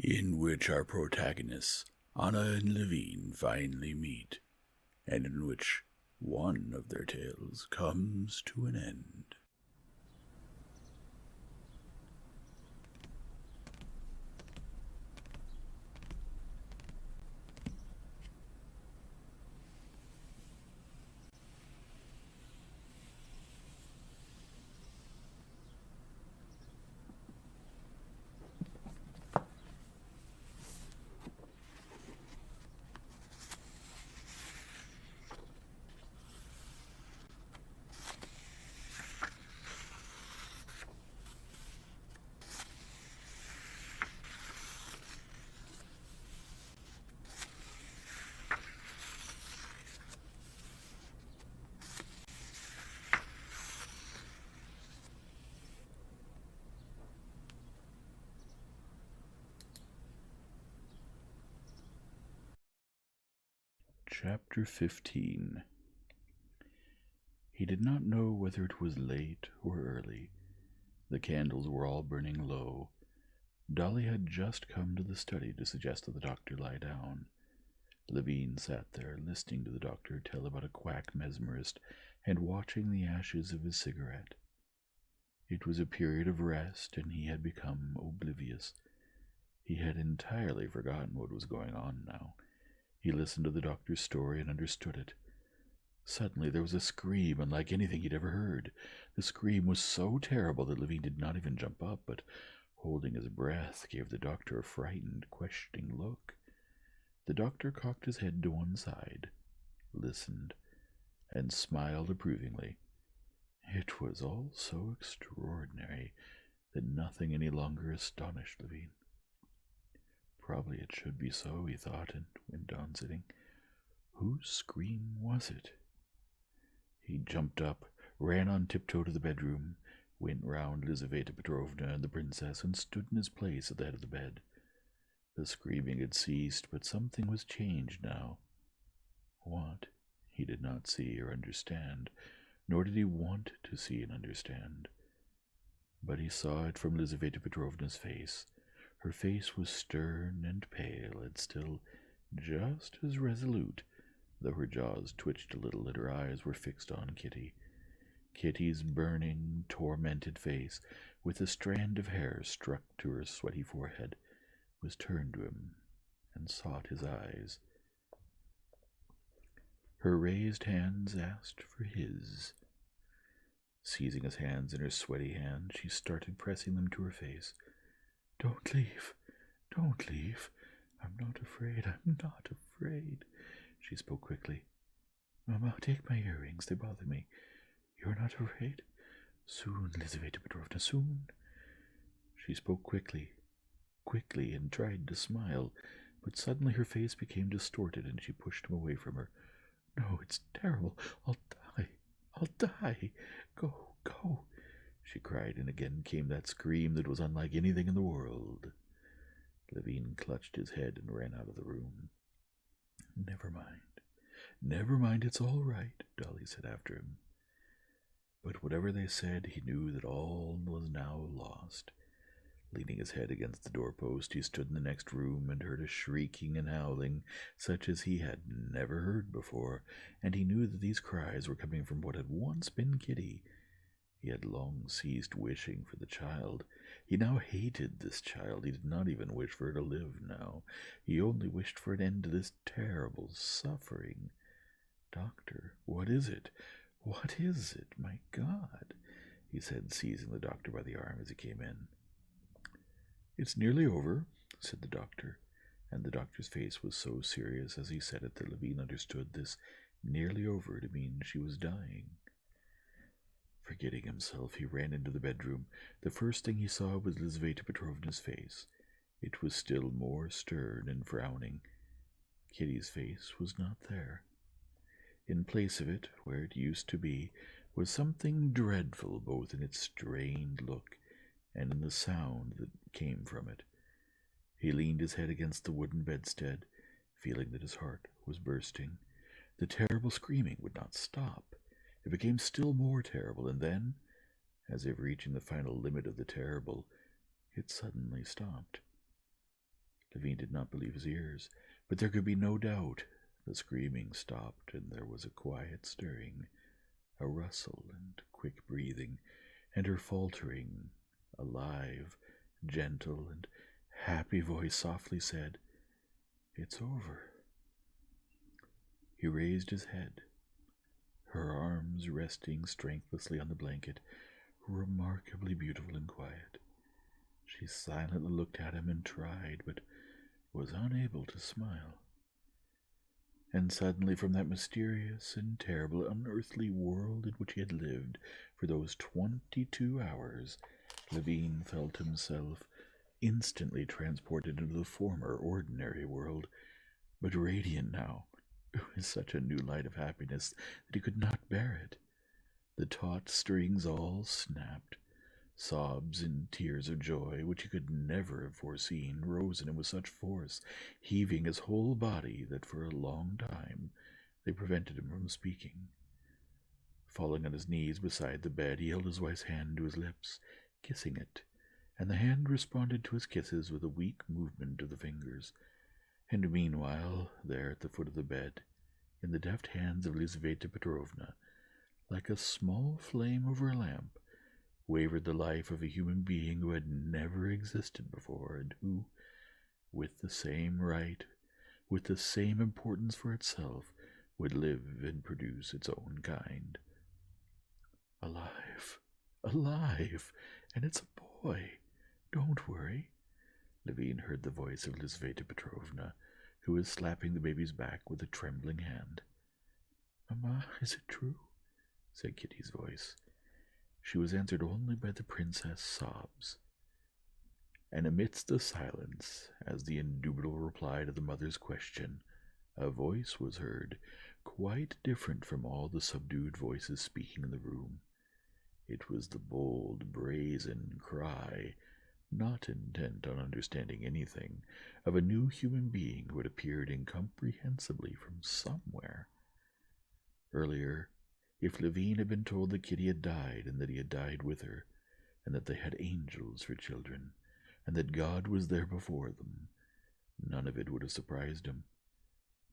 in which our protagonists, Anna and Levine, finally meet, and in which one of their tales comes to an end. Chapter 15. He did not know whether it was late or early. The candles were all burning low. Dolly had just come to the study to suggest that the doctor lie down. Levine sat there, listening to the doctor tell about a quack mesmerist and watching the ashes of his cigarette. It was a period of rest, and he had become oblivious. He had entirely forgotten what was going on now. He listened to the doctor's story and understood it. Suddenly there was a scream unlike anything he'd ever heard. The scream was so terrible that Levine did not even jump up, but, holding his breath, gave the doctor a frightened, questioning look. The doctor cocked his head to one side, listened, and smiled approvingly. It was all so extraordinary that nothing any longer astonished Levine. Probably it should be so, he thought, and went on sitting. Whose scream was it? He jumped up, ran on tiptoe to the bedroom, went round Lizaveta Petrovna and the princess, and stood in his place at the head of the bed. The screaming had ceased, but something was changed now. What? He did not see or understand, nor did he want to see and understand. But he saw it from Lizaveta Petrovna's face. Her face was stern and pale, and still just as resolute, though her jaws twitched a little and her eyes were fixed on Kitty. Kitty's burning, tormented face, with a strand of hair struck to her sweaty forehead, was turned to him and sought his eyes. Her raised hands asked for his. Seizing his hands in her sweaty hand, she started pressing them to her face. "Don't leave, don't leave. I'm not afraid, I'm not afraid," she spoke quickly. "Mamma, take my earrings, they bother me. You're not afraid? Soon, Lizaveta Petrovna, soon." She spoke quickly, and tried to smile, but suddenly her face became distorted and she pushed him away from her. "No, it's terrible. I'll die. Go, go," she cried, and again came that scream that was unlike anything in the world. Levine clutched his head and ran out of the room. Never mind, it's all right," Dolly said after him. But whatever they said, he knew that all was now lost. Leaning his head against the doorpost, he stood in the next room and heard a shrieking and howling such as he had never heard before, and he knew that these cries were coming from what had once been Kitty. He had long ceased wishing for the child. He now hated this child. He did not even wish for her to live now. He only wished for an end to this terrible suffering. "Doctor, what is it? What is it? My God," he said, seizing the doctor by the arm as he came in. "It's nearly over," said the doctor, and the doctor's face was so serious as he said it that Levine understood this nearly over to mean she was dying. Forgetting himself, he ran into the bedroom. The first thing he saw was Lizaveta Petrovna's face. It was still more stern and frowning. Kitty's face was not there. In place of it, where it used to be, was something dreadful both in its strained look and in the sound that came from it. He leaned his head against the wooden bedstead, feeling that his heart was bursting. The terrible screaming would not stop. It became still more terrible, and then, as if reaching the final limit of the terrible, it suddenly stopped. Levine did not believe his ears, but there could be no doubt. The screaming stopped, and there was a quiet stirring, a rustle and quick breathing, and her faltering, alive, gentle, and happy voice softly said, "It's over." He raised his head, her arms resting strengthlessly on the blanket, remarkably beautiful and quiet. She silently looked at him and tried, but was unable to smile. And suddenly, from that mysterious and terrible, unearthly world in which he had lived for those 22 hours, Levine felt himself instantly transported into the former ordinary world, but radiant now, with such a new light of happiness that he could not bear it. The taut strings all snapped. Sobs and tears of joy, which he could never have foreseen, rose in him with such force, heaving his whole body, that for a long time they prevented him from speaking. Falling on his knees beside the bed, he held his wife's hand to his lips, kissing it, and the hand responded to his kisses with a weak movement of the fingers. And meanwhile, there at the foot of the bed, in the deft hands of Lizaveta Petrovna, like a small flame over a lamp, wavered the life of a human being who had never existed before, and who, with the same right, with the same importance for itself, would live and produce its own kind. Alive, alive, and it's a boy. Don't worry. Levine heard the voice of Lizaveta Petrovna, who was slapping the baby's back with a trembling hand. "Mamma, is it true?" said Kitty's voice. She was answered only by the princess' sobs. And amidst the silence, as the indubitable reply to the mother's question, a voice was heard, quite different from all the subdued voices speaking in the room. It was the bold, brazen cry, not intent on understanding anything, of a new human being who had appeared incomprehensibly from somewhere. Earlier, if Levine had been told that Kitty had died, and that he had died with her, and that they had angels for children, and that God was there before them, none of it would have surprised him.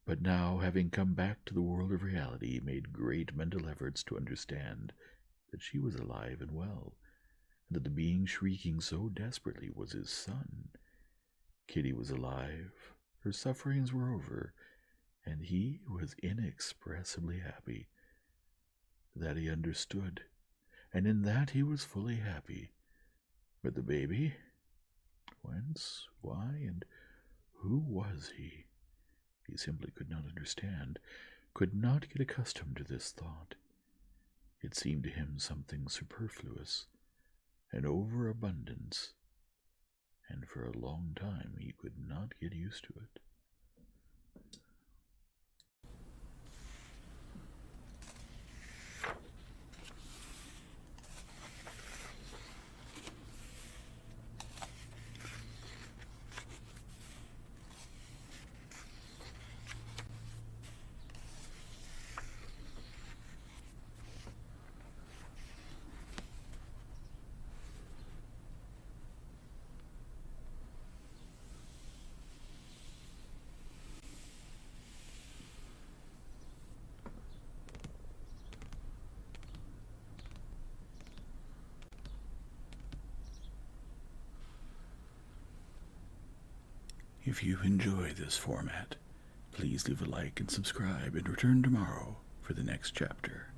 But now, having come back to the world of reality, he made great mental efforts to understand that she was alive and well, and that the being shrieking so desperately was his son. Kitty was alive, her sufferings were over, and he was inexpressibly happy. That he understood, and in that he was fully happy. But the baby? Whence, why, and who was he? He simply could not understand, could not get accustomed to this thought. It seemed to him something superfluous, an overabundance, and for a long time he could not get used to it. If you enjoy this format, please leave a like and subscribe, and return tomorrow for the next chapter.